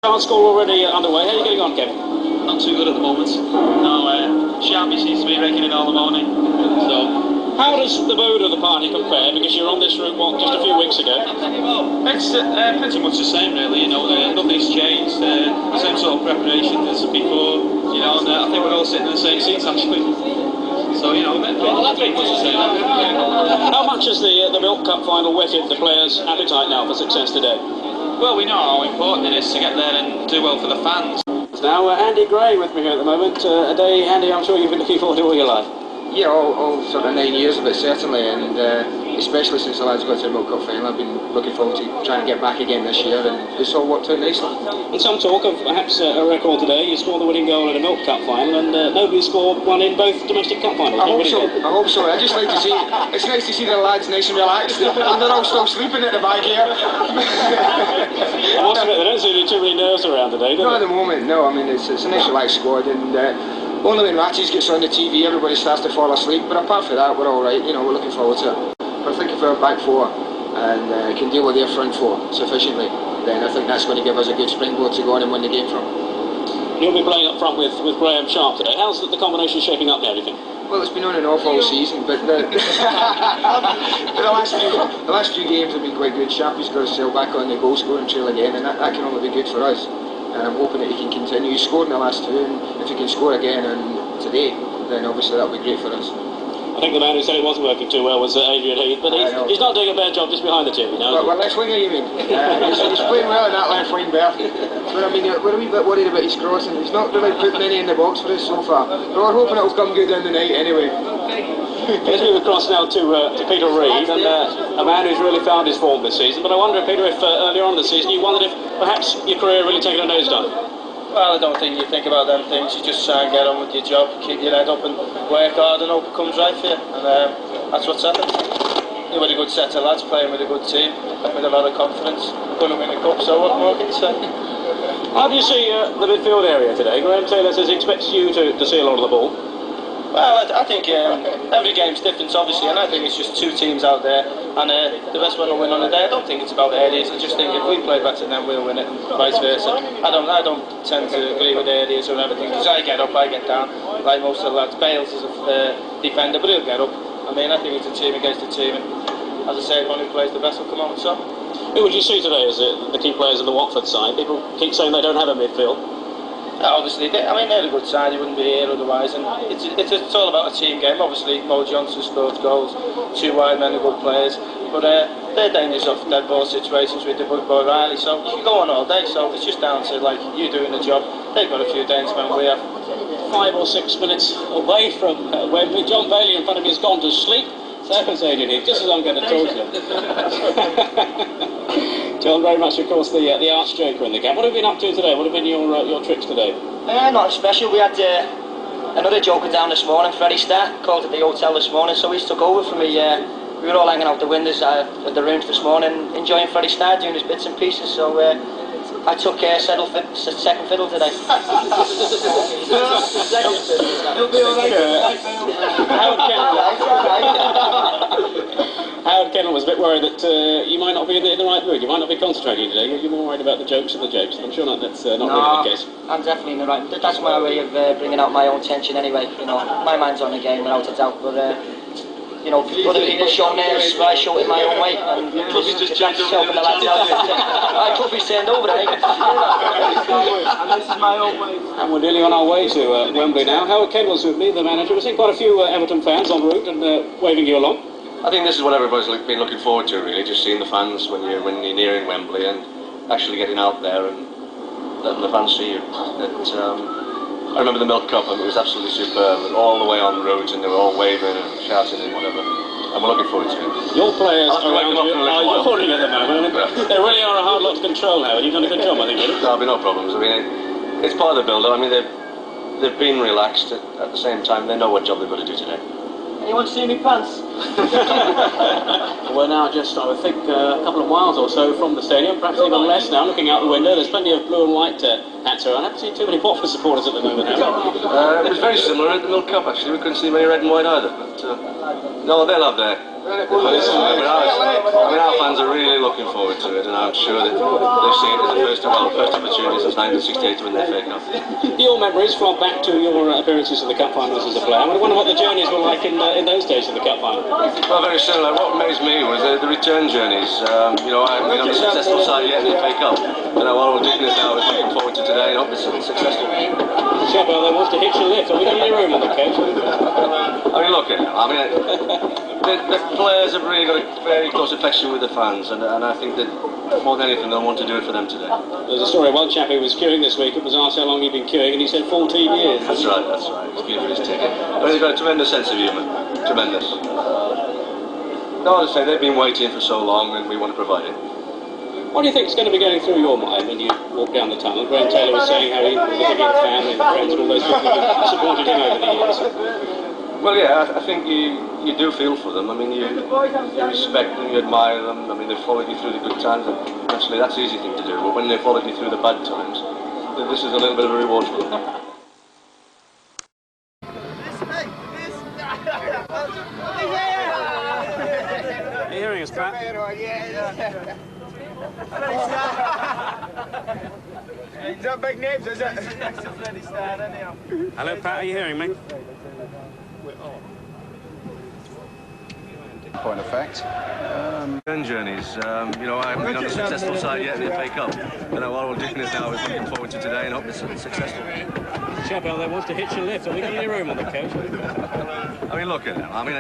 Chance score already underway. How are you getting on, Kevin? Not too good at the moment. No, Sharpie seems to be raking in all the morning. So, how does the mood of the party compare? Because you're on this route, what, just a few weeks ago? It's pretty much the same, really. You know, nothing's changed. The same sort of preparation as before. You know, and I think we're all sitting in the same seats actually. So, you know, pretty much the same. How much has the Milk Cup final whetted the players' appetite now for success today? Well, we know how important it is to get there and do well for the fans. Now, Andy Gray with me here at the moment. A day, Andy, I'm sure you've been looking forward to all your life. Yeah, all sort of 9 years of it, certainly, and especially since the lads got to the Milk Cup final, I've been looking forward to trying to get back again this year, and it's all worked out nicely. And some talk of perhaps a record today. You scored the winning goal at a Milk Cup final, and nobody scored one in both domestic cup finals. I hope so. I just like to see, it's nice to see the lads nice and relaxed, and they're all still sleeping at the back here. I must admit, they don't seem to be too many nerves around today, do they? Not at the moment, no. I mean, it's a nice relaxed squad, and only when Ratties gets on the TV, everybody starts to fall asleep. But apart from that, we're all right. You know, we're looking forward to it. But I think if our back four and can deal with their front four sufficiently, then I think that's going to give us a good springboard to go on and win the game from. You'll be playing up front with Graham Sharp today. How's the combination shaping up now, do you think? Well, it's been on and off all season, but the last few games have been quite good. Sharpie's got to sail back on the goal scoring trail again, and that can only be good for us. And I'm hoping that he can continue. He scored in the last two, and if he can score again and today, then obviously that'll be great for us. I think the man who said it wasn't working too well was Adrian Heath, but he's not doing a bad job just behind the TV, you know. Well, left winger, you mean? He's playing well in that left wing berth. But I mean, we're a wee bit worried about his crossing. He's not really put many in the box for us so far. But we're hoping it'll come good in the night anyway. Let's move across now to Peter Reid, and a man who's really found his form this season. But I wonder, Peter, if earlier on in the season you wondered if perhaps your career really taken a nosedive. Well, I don't think you think about them things. You just try and get on with your job, keep your head up and work hard, and hope it comes right for you. And that's what's happened. You're with a good set of lads, playing with a good team, with a lot of confidence. Going to win a cup, so what more can you say? How do you see the midfield area today? Graham Taylor says he expects you to see a lot of the ball. Well, I think every game's different, obviously, and I think it's just two teams out there, and the best one will win on the day. I don't think it's about areas. I just think if we play better, then we'll win it, and vice versa. I don't tend to agree with areas or everything, because I get up, I get down, like most of the lads. Bales is a defender, but he'll get up. I mean, I think it's a team against a team, and as I say, the one who plays the best will come out on top. Who would you see today as the key players on the Watford side? People keep saying they don't have a midfield. Obviously, they're a good side, he wouldn't be here otherwise, and it's all about a team game. Obviously, Mo Johnson scores goals, two wide men are good players, but they're dangerous off dead ball situations with the big boy Riley, so you can go on all day, so it's just down to like you doing the job. They've got a few danger men, we have. 5 or 6 minutes away from Wembley, John Bailey in front of me has gone to sleep. So was Adrian Heath, just as I'm going to talk to him. John, very much, of course, the arch joker in the camp. What have you been up to today? What have been your tricks today? Not special. We had another joker down this morning, Freddie Starr, called at the hotel this morning, so he's took over for me. We were all hanging out the windows at the rooms this morning, enjoying Freddie Starr doing his bits and pieces, so I took second fiddle today. He'll be alright. Howard Kennel was a bit worried that you might not be in the right mood, you might not be concentrating today, you're more worried about the jokes and the japes. I'm sure that's not really the case. I'm definitely in the right mood. That's my way of bringing out my own tension anyway. You know, my mind's on the game without a doubt, but you know, other people show theirs, I show it my own way, and just helping the lads out. Clubby's turned over, I think. And this is my own way. And we're nearly on our way to Wembley now. Howard Kendall's with me, the manager. We've seen quite a few Everton fans en route and waving you along. I think this is what everybody's been looking forward to, really, just seeing the fans when you're nearing Wembley and actually getting out there and letting the fans see you. I remember the Milk Cup, and it was absolutely superb, and all the way on the roads, and they were all waving and shouting and whatever. And we're looking forward to it. Your players around you are yawning at the moment. They really are a hard lot to control, Howard. You've done a good job, I think, really. There'll be no problems. I mean, it's part of the build-up. I mean, they've been relaxed at the same time. They know what job they've got to do today. Anyone see me pants? We're now just, I would think, a couple of miles or so from the stadium, perhaps even less now, looking out the window. There's plenty of blue and white hats around. I haven't seen too many Watford supporters at the moment, have It was very similar at the Milk Cup, actually. We couldn't see many red and white either. But, no, they'll have their... I mean, our fans are really looking looking forward to it, and I'm sure that they've seen it as the first opportunity since 1968 to win the FA Cup. Your memories from back to your appearances in the Cup finals as a player. I wonder what the journeys were like in those days of the Cup final. Well, very similar. What amazed me was the return journeys. You know, I haven't been on the successful side yet in the FA Cup, and what we're doing now is looking forward to today and hope it's successful. Chapel, they want to hitch a lift. Are we got any room on the coach? I mean, look, the players have really got a very close affection with the fans, and I think that more than anything they'll want to do it for them today. There's a story, one chap who was queuing this week, it was asked how long he'd been queuing, and he said 14 years. That's right, he's queuing for his ticket. But he's got a tremendous sense of humour, tremendous. No, as I say, they've been waiting for so long, and we want to provide it. What do you think is going to be going through your mind when you walk down the tunnel? Graham Taylor was saying how he was thinking of family and friends and all those people who have supported him over the years. Well, yeah, I think you do feel for them. I mean, you respect them, you admire them. I mean, they've followed you through the good times, and actually that's the easy thing to do. But when they followed you through the bad times, this is a little bit of a reward for them. Are you hearing us, Pat? Is that big names, is it? Hello, Pat, are you hearing me? Point of fact. Return journeys. You know, I haven't been on the successful side yet in the FA Cup, and what we're doing now is looking forward to today and hope it's successful. Chapel, they want to hitch a lift. Have we got any room on the coach? I mean, look at them. I mean,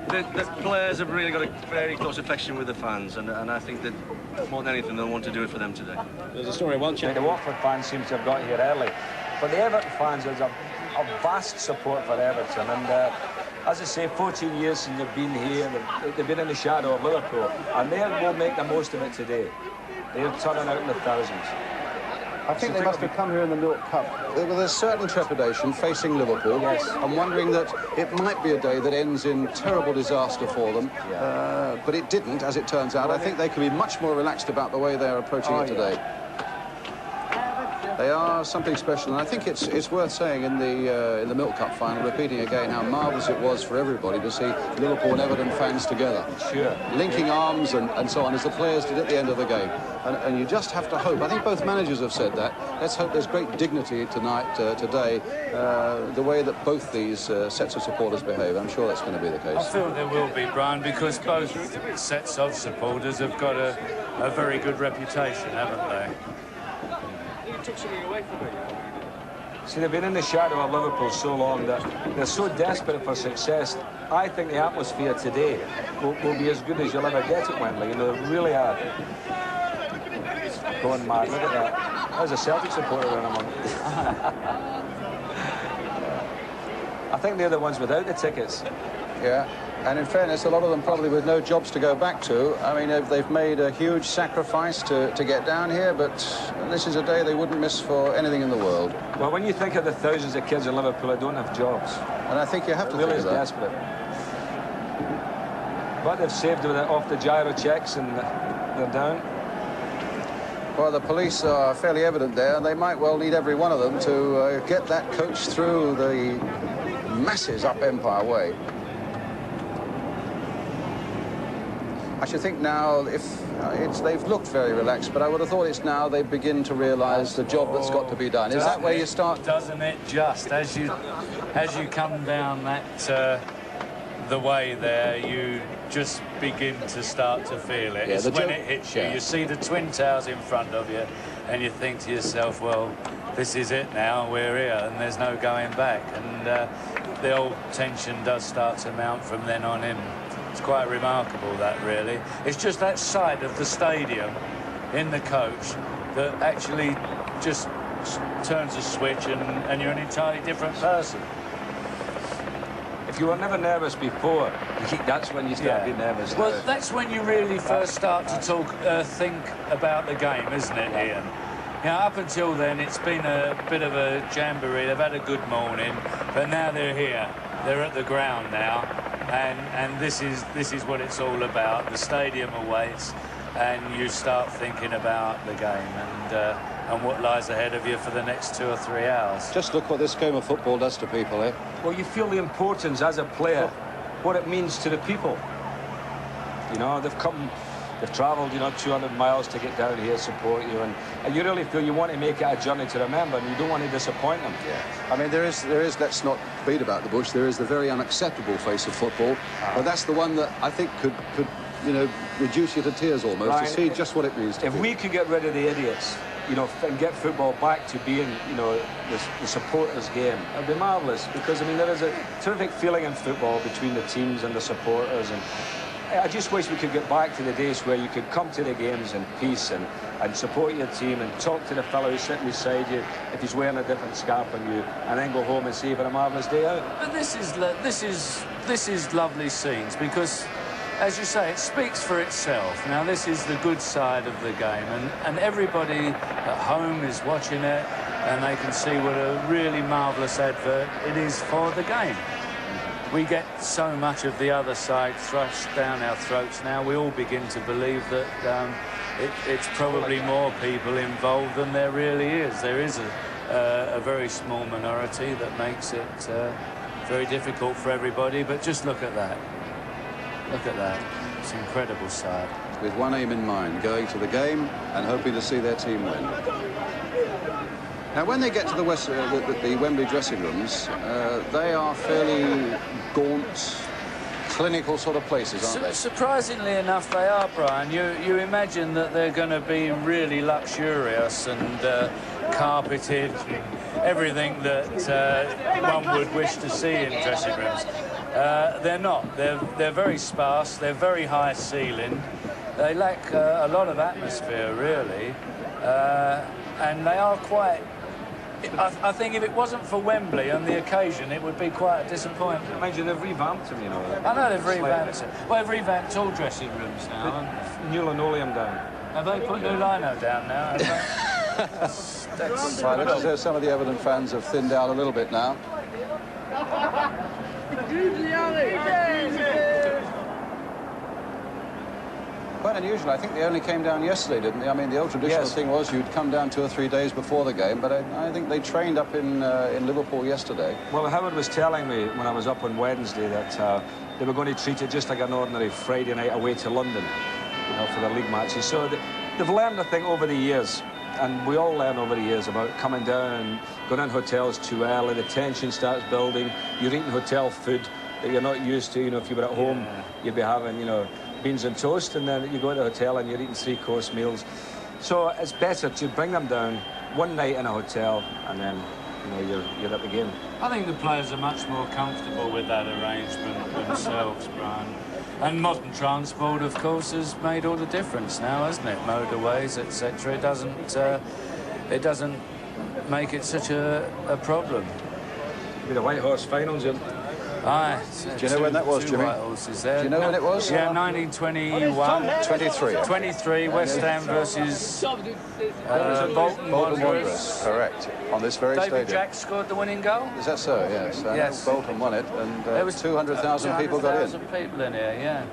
the players have really got a very close affection with the fans, and I think that more than anything they'll want to do it for them today. There's a story, one chap. The Watford fans seem to have got here early. For the Everton fans, there's a vast support for Everton, and as I say, 14 years since they've been here, they've been in the shadow of Liverpool, and they will make the most of it today. They're turning out in the thousands. I think they must have come here in the Milk Cup with a certain trepidation facing Liverpool. Yes. I'm wondering that it might be a day that ends in terrible disaster for them. Yeah. But it didn't, as it turns out. I think they can be much more relaxed about the way they're approaching it today. They are something special, and I think it's worth saying in the Milk Cup final, repeating again how marvellous it was for everybody to see Liverpool and Everton fans together. Sure. Linking arms and so on, as the players did at the end of the game. And you just have to hope, I think both managers have said that, let's hope there's great dignity tonight, today, the way that both these sets of supporters behave. I'm sure that's going to be the case. I feel there will be, Brian, because both sets of supporters have got a very good reputation, haven't they? See, they've been in the shadow of Liverpool so long that they're so desperate for success. I think the atmosphere today will be as good as you'll ever get at Wembley. You know, they really are going mad. Look at that. There's a Celtic supporter in among. I think they're the ones without the tickets. Yeah, and in fairness, a lot of them probably with no jobs to go back to. I mean, they've made a huge sacrifice to get down here, but this is a day they wouldn't miss for anything in the world. Well, when you think of the thousands of kids in Liverpool who don't have jobs, and I think you have to really think of that. Desperate. But they've saved with it off the gyro checks, and they're down. Well, the police are fairly evident there, and they might well need every one of them to get that coach through the masses up Empire Way. I should think now, they've looked very relaxed, but I would have thought it's now they begin to realise the job that's got to be done. Is that where you start? Doesn't it just? As you come down that the way there, you just begin to start to feel it. Yeah, it's when it hits you. Yeah. You see the Twin Towers in front of you, and you think to yourself, well, this is it now, we're here, and there's no going back. And the old tension does start to mount from then on in. It's quite remarkable, that, really. It's just that side of the stadium in the coach that actually just turns a switch and you're an entirely different person. If you were never nervous before, that's when you start being nervous. Well, that's when you really first start to think about the game, isn't it, Ian? You know, up until then, it's been a bit of a jamboree. They've had a good morning, but now they're here. They're at the ground now, and this is what it's all about. The stadium awaits, and you start thinking about the game and what lies ahead of you for the next 2 or 3 hours. Just look what this game of football does to people, eh? Well, you feel the importance as a player, what it means to the people. You know, they've come they've travelled, you know, 200 miles to get down here to support you, and you really feel you want to make it a journey to remember, and you don't want to disappoint them. Yeah. I mean, there is. Let's not beat about the bush. There is the very unacceptable face of football, but that's the one that I think could you know, reduce you to tears almost, Ryan, to see just what it means to if be. we could get rid of the idiots, you know, and get football back to being, you know, the supporters' game, it'd be marvellous, because, I mean, there is a terrific feeling in football between the teams and the supporters, and I just wish we could get back to the days where you could come to the games in peace and support your team and talk to the fellow who's sitting beside you if he's wearing a different scarf than you, and then go home and see you've had a marvellous day out. But this is lovely scenes, because, as you say, it speaks for itself. Now, this is the good side of the game, and everybody at home is watching it, and they can see what a really marvellous advert it is for the game. We get so much of the other side thrust down our throats now, we all begin to believe that it's probably more people involved than there really is. There is a very small minority that makes it very difficult for everybody, but just look at that. Look at that. It's an incredible sight. With one aim in mind, going to the game and hoping to see their team win. Now, when they get to the Wembley dressing rooms, they are fairly gaunt, clinical sort of places, aren't they? Surprisingly enough, they are, Brian. You imagine that they're going to be really luxurious and carpeted, everything that one would wish to see in dressing rooms. They're not. They're very sparse. They're very high ceiling. They lack a lot of atmosphere, really, and they are quite. I think if it wasn't for Wembley on the occasion, it would be quite a disappointment. Mind you, they've revamped them, you know. I know they've revamped it. Well, they've revamped all dressing rooms now. New linoleum down. Have they put new lino down now? That's Right, looks as though some of the Everton fans have thinned out a little bit now. Quite unusual. I think they only came down yesterday, didn't they? I mean, the old traditional thing was you'd come down 2 or 3 days before the game, but I think they trained up in Liverpool yesterday. Well, Howard was telling me when I was up on Wednesday that they were going to treat it just like an ordinary Friday night away to London, you know, for the league matches. So they've learned, I think, over the years, and we all learn over the years about coming down and going in hotels too early. The tension starts building. You're eating hotel food that you're not used to. You know, if you were at home, you'd be having, you know, beans and toast, and then you go to the hotel and you're eating 3-course meals. So it's better to bring them down one night in a hotel, and then, you know, you're at the game. I think the players are much more comfortable with that arrangement themselves, Brian. And modern transport, of course, has made all the difference now, hasn't it? Motorways, etc. It doesn't make it such a problem. It'll be the White Horse Finals, Jim. Aye. Do you know when that was, Jimmy? There. Do you know when it was? Yeah, 1921. 23. 23, West Ham versus Bolton Wanderers. Correct. On this very David stadium. Jack scored the winning goal? Is that so? Yes. Yes. Bolton won it, and There was 200,000 people got in. 200,000 people in here, yeah.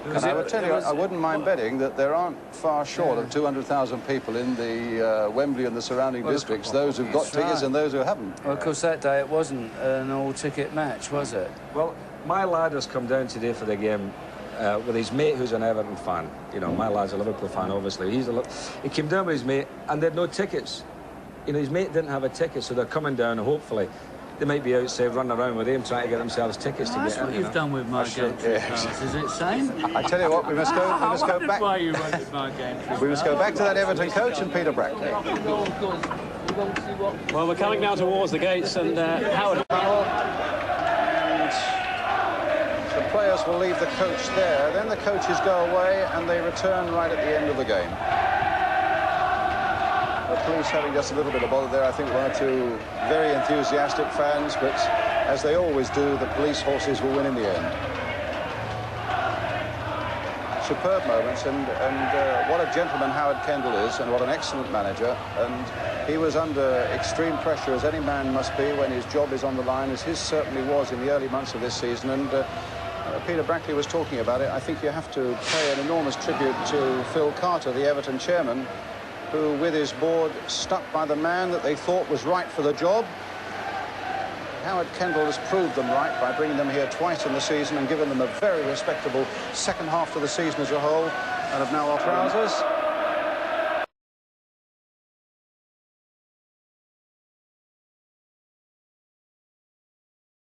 And I would tell you, I wouldn't mind betting that there aren't far short of 200,000 people in the Wembley and the surrounding districts, those who've got tickets and those who haven't. Well, of course, that day it wasn't an all-ticket match, was it? Well, my lad has come down today for the game with his mate who's an Everton fan. You know, my lad's a Liverpool fan, obviously. He came down with his mate, and they had no tickets. You know, his mate didn't have a ticket, so they're coming down, and hopefully they might be outside running around with him trying to get themselves tickets to That's get in. what you've done with my gantry pass, is it same? I tell you what, we must go back. Why you wanted my gantry. We must go back to that Everton coach and Peter Brackley. Well, we're coming now towards the gates, and Howard. The players will leave the coach there, then the coaches go away and they return right at the end of the game. The police having just a little bit of bother there. I think 1 or 2 very enthusiastic fans, but as they always do, the police horses will win in the end. Superb moments, and what a gentleman Howard Kendall is, and what an excellent manager. And he was under extreme pressure, as any man must be when his job is on the line, as his certainly was in the early months of this season. And Peter Brackley was talking about it. I think you have to pay an enormous tribute to Phil Carter, the Everton chairman, who, with his board, stuck by the man that they thought was right for the job. Howard Kendall has proved them right by bringing them here twice in the season and given them a very respectable second half to the season as a whole, and have now offered trousers.